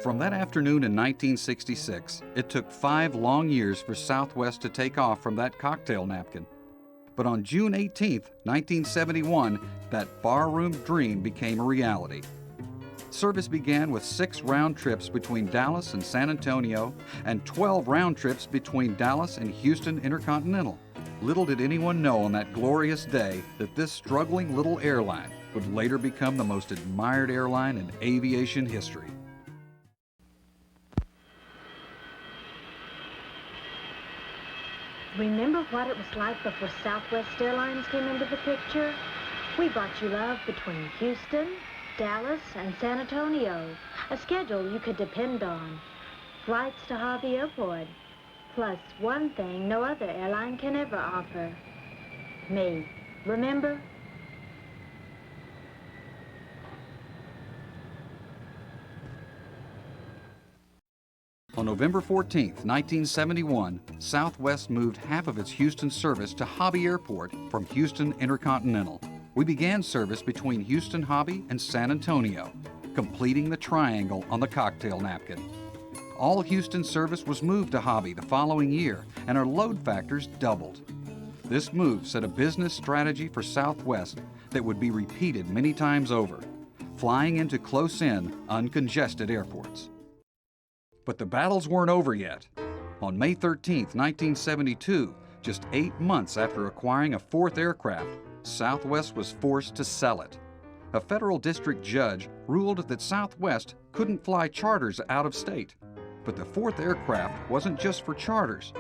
From that afternoon in 1966, it took 5 long years for Southwest to take off from that cocktail napkin. But on June 18, 1971, that barroom dream became a reality. Service began with 6 round trips between Dallas and San Antonio and 12 round trips between Dallas and Houston Intercontinental. Little did anyone know on that glorious day that this struggling little airline would later become the most admired airline in aviation history. Remember what it was like before Southwest Airlines came into the picture? We brought you love between Houston, Dallas, and San Antonio. A schedule you could depend on. Flights to Harvey Airport. Plus one thing no other airline can ever offer. Me. Remember? On November 14, 1971, Southwest moved half of its Houston service to Hobby Airport from Houston Intercontinental. We began service between Houston Hobby and San Antonio, completing the triangle on the cocktail napkin. All Houston service was moved to Hobby the following year, and our load factors doubled. This move set a business strategy for Southwest that would be repeated many times over, flying into close-in, uncongested airports. But the battles weren't over yet. On May 13, 1972, just 8 months after acquiring a 4th aircraft, Southwest was forced to sell it. A federal district judge ruled that Southwest couldn't fly charters out of state. But the 4th aircraft wasn't just for charters.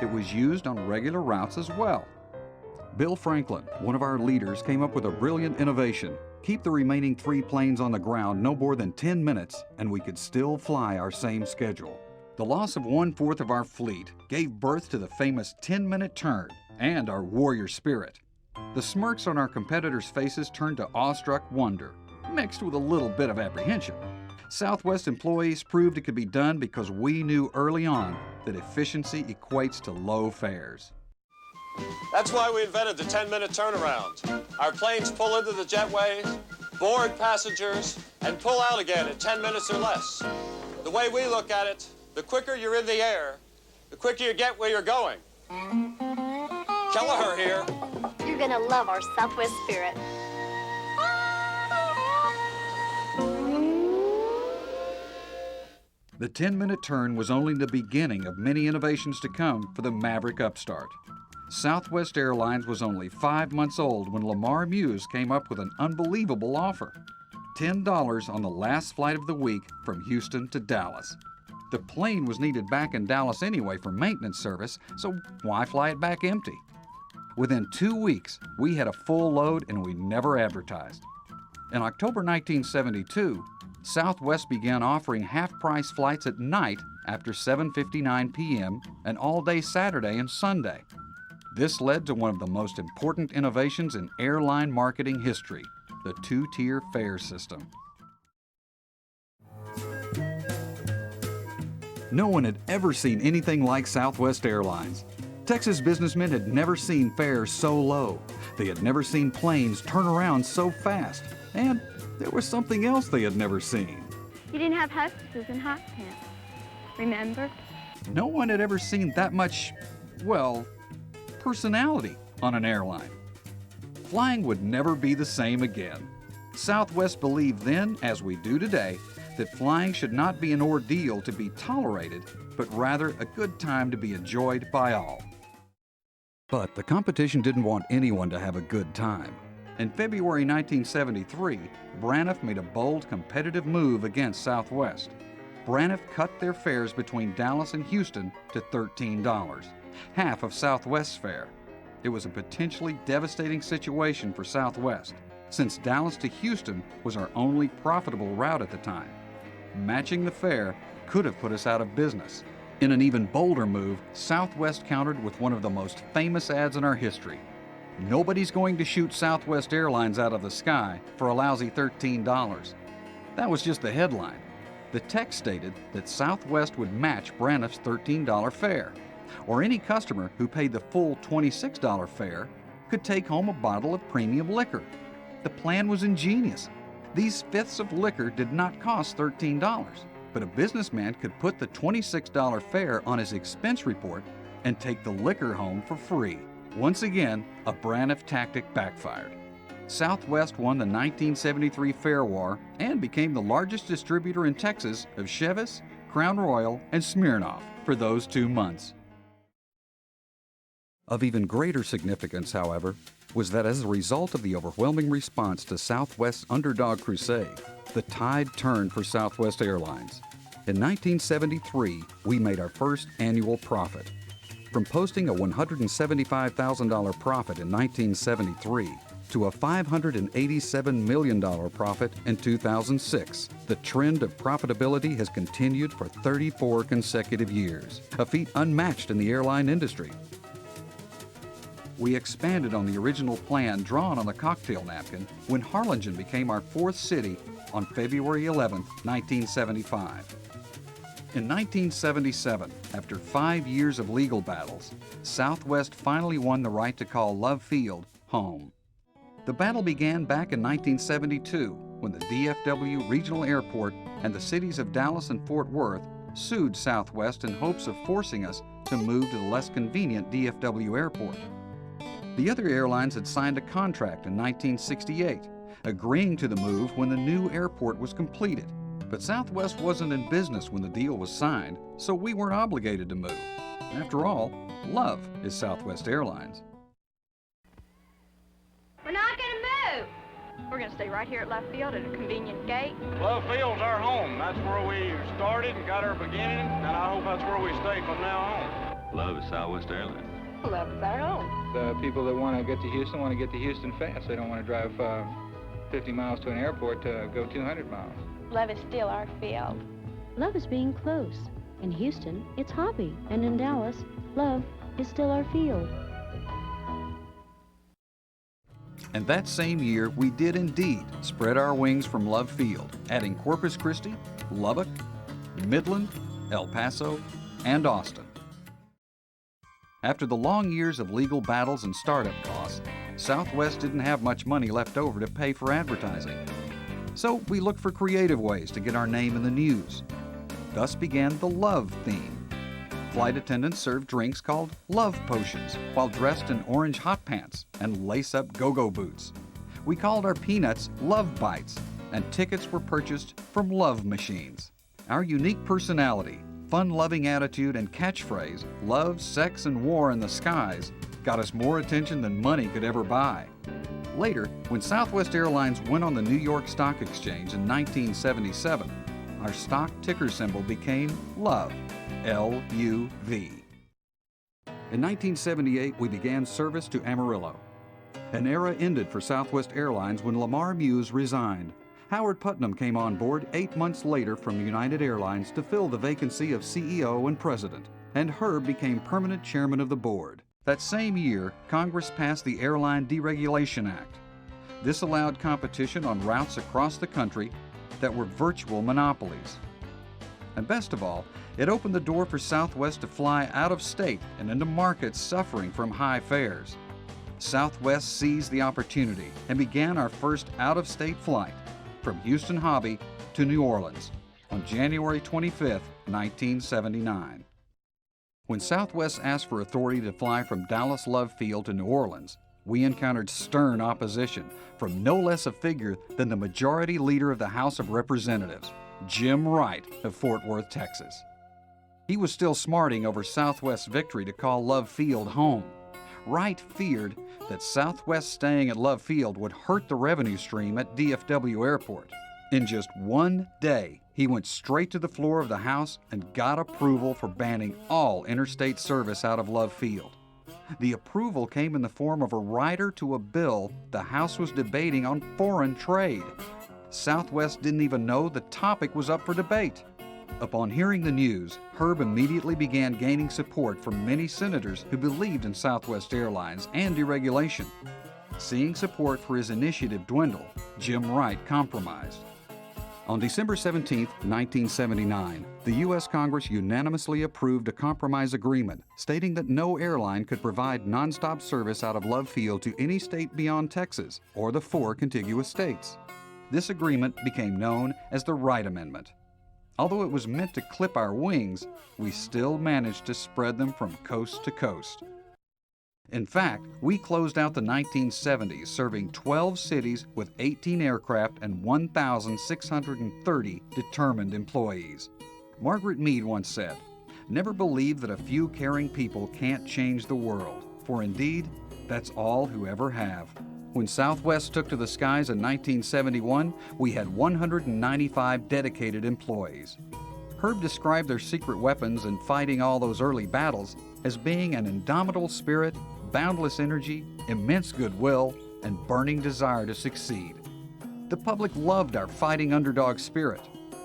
It was used on regular routes as well. Bill Franklin, one of our leaders, came up with a brilliant innovation. Keep the remaining 3 planes on the ground no more than 10 minutes, and we could still fly our same schedule. The loss of 1/4 of our fleet gave birth to the famous 10-minute turn and our warrior spirit. The smirks on our competitors' faces turned to awestruck wonder, mixed with a little bit of apprehension. Southwest employees proved it could be done because we knew early on that efficiency equates to low fares. That's why we invented the 10-minute turnaround. Our planes pull into the jetways, board passengers, and pull out again in 10 minutes or less. The way we look at it, the quicker you're in the air, the quicker you get where you're going. Kelleher here. You're gonna love our Southwest spirit. The 10-minute turn was only the beginning of many innovations to come for the maverick upstart. Southwest Airlines was only 5 months old when Lamar Muse came up with an unbelievable offer. $10 on the last flight of the week from Houston to Dallas. The plane was needed back in Dallas anyway for maintenance service, so why fly it back empty? Within 2 weeks, we had a full load and we never advertised. In October 1972, Southwest began offering half-price flights at night after 7:59 p.m. and all-day Saturday and Sunday. This led to one of the most important innovations in airline marketing history, the 2-tier fare system. No one had ever seen anything like Southwest Airlines. Texas businessmen had never seen fares so low. They had never seen planes turn around so fast. And there was something else they had never seen. You didn't have hostesses in hot pants, remember? No one had ever seen that much, well, personality on an airline. Flying would never be the same again. Southwest believed then, as we do today, that flying should not be an ordeal to be tolerated, but rather a good time to be enjoyed by all. But the competition didn't want anyone to have a good time. In February 1973, Braniff made a bold competitive move against Southwest. Braniff cut their fares between Dallas and Houston to $13, half of Southwest's fare. It was a potentially devastating situation for Southwest, since Dallas to Houston was our only profitable route at the time. Matching the fare could have put us out of business. In an even bolder move, Southwest countered with one of the most famous ads in our history. Nobody's going to shoot Southwest Airlines out of the sky for a lousy $13. That was just the headline. The text stated that Southwest would match Braniff's $13 fare, or any customer who paid the full $26 fare could take home a bottle of premium liquor. The plan was ingenious. These fifths of liquor did not cost $13. but a businessman could put the $26 fare on his expense report and take the liquor home for free. Once again, a Braniff tactic backfired. Southwest won the 1973 fare war and became the largest distributor in Texas of Chivas, Crown Royal, and Smirnoff for those 2 months. Of even greater significance, however, was that as a result of the overwhelming response to Southwest's underdog crusade, the tide turned for Southwest Airlines. In 1973, we made our first annual profit. From posting a $175,000 profit in 1973 to a $587 million profit in 2006, the trend of profitability has continued for 34 consecutive years, a feat unmatched in the airline industry. We expanded on the original plan drawn on the cocktail napkin when Harlingen became our 4th city on February 11, 1975. In 1977, after 5 years of legal battles, Southwest finally won the right to call Love Field home. The battle began back in 1972 when the DFW Regional Airport and the cities of Dallas and Fort Worth sued Southwest in hopes of forcing us to move to the less convenient DFW airport. The other airlines had signed a contract in 1968, agreeing to the move when the new airport was completed. But Southwest wasn't in business when the deal was signed, so we weren't obligated to move. After all, love is Southwest Airlines. We're not going to move. We're going to stay right here at Love Field at a convenient gate. Love Field's our home. That's where we started and got our beginning, and I hope that's where we stay from now on. Love is Southwest Airlines. Love is our home. The people that want to get to Houston want to get to Houston fast. They don't want to drive 50 miles to an airport to go 200 miles. Love is still our field. Love is being close. In Houston, it's hobby. And in Dallas, love is still our field. And that same year, we did indeed spread our wings from Love Field, adding Corpus Christi, Lubbock, Midland, El Paso, and Austin. After the long years of legal battles and startup costs, Southwest didn't have much money left over to pay for advertising. So we looked for creative ways to get our name in the news. Thus began the Love theme. Flight attendants served drinks called Love Potions while dressed in orange hot pants and lace-up go-go boots. We called our peanuts Love Bites, and tickets were purchased from Love Machines. Our unique personality, fun-loving attitude, and catchphrase, love, sex, and war in the skies, got us more attention than money could ever buy. Later, when Southwest Airlines went on the New York Stock Exchange in 1977, our stock ticker symbol became LOVE, L-U-V. In 1978, we began service to Amarillo. An era ended for Southwest Airlines when Lamar Muse resigned. Howard Putnam came on board 8 months later from United Airlines to fill the vacancy of CEO and president, and Herb became permanent chairman of the board. That same year, Congress passed the Airline Deregulation Act. This allowed competition on routes across the country that were virtual monopolies. And best of all, it opened the door for Southwest to fly out of state and into markets suffering from high fares. Southwest seized the opportunity and began our first out-of-state flight from Houston Hobby to New Orleans on January 25, 1979. When Southwest asked for authority to fly from Dallas Love Field to New Orleans, we encountered stern opposition from no less a figure than the majority leader of the House of Representatives, Jim Wright of Fort Worth, Texas. He was still smarting over Southwest's victory to call Love Field home. Wright feared that Southwest staying at Love Field would hurt the revenue stream at DFW Airport. In just one day, he went straight to the floor of the House and got approval for banning all interstate service out of Love Field. The approval came in the form of a rider to a bill the House was debating on foreign trade. Southwest didn't even know the topic was up for debate. Upon hearing the news, Herb immediately began gaining support from many senators who believed in Southwest Airlines and deregulation. Seeing support for his initiative dwindle, Jim Wright compromised. On December 17, 1979, the U.S. Congress unanimously approved a compromise agreement stating that no airline could provide nonstop service out of Love Field to any state beyond Texas or the 4 contiguous states. This agreement became known as the Wright Amendment. Although it was meant to clip our wings, we still managed to spread them from coast to coast. In fact, we closed out the 1970s serving 12 cities with 18 aircraft and 1,630 determined employees. Margaret Mead once said, "Never believe that a few caring people can't change the world, for indeed, that's all who ever have." When Southwest took to the skies in 1971, we had 195 dedicated employees. Herb described their secret weapons in fighting all those early battles as being an indomitable spirit, boundless energy, immense goodwill, and burning desire to succeed. The public loved our fighting underdog spirit,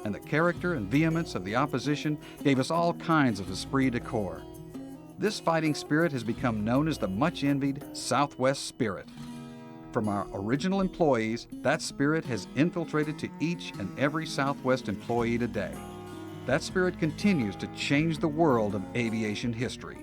and the character and vehemence of the opposition gave us all kinds of esprit de corps. This fighting spirit has become known as the much-envied Southwest Spirit. From our original employees, that spirit has infiltrated to each and every Southwest employee today. That spirit continues to change the world of aviation history.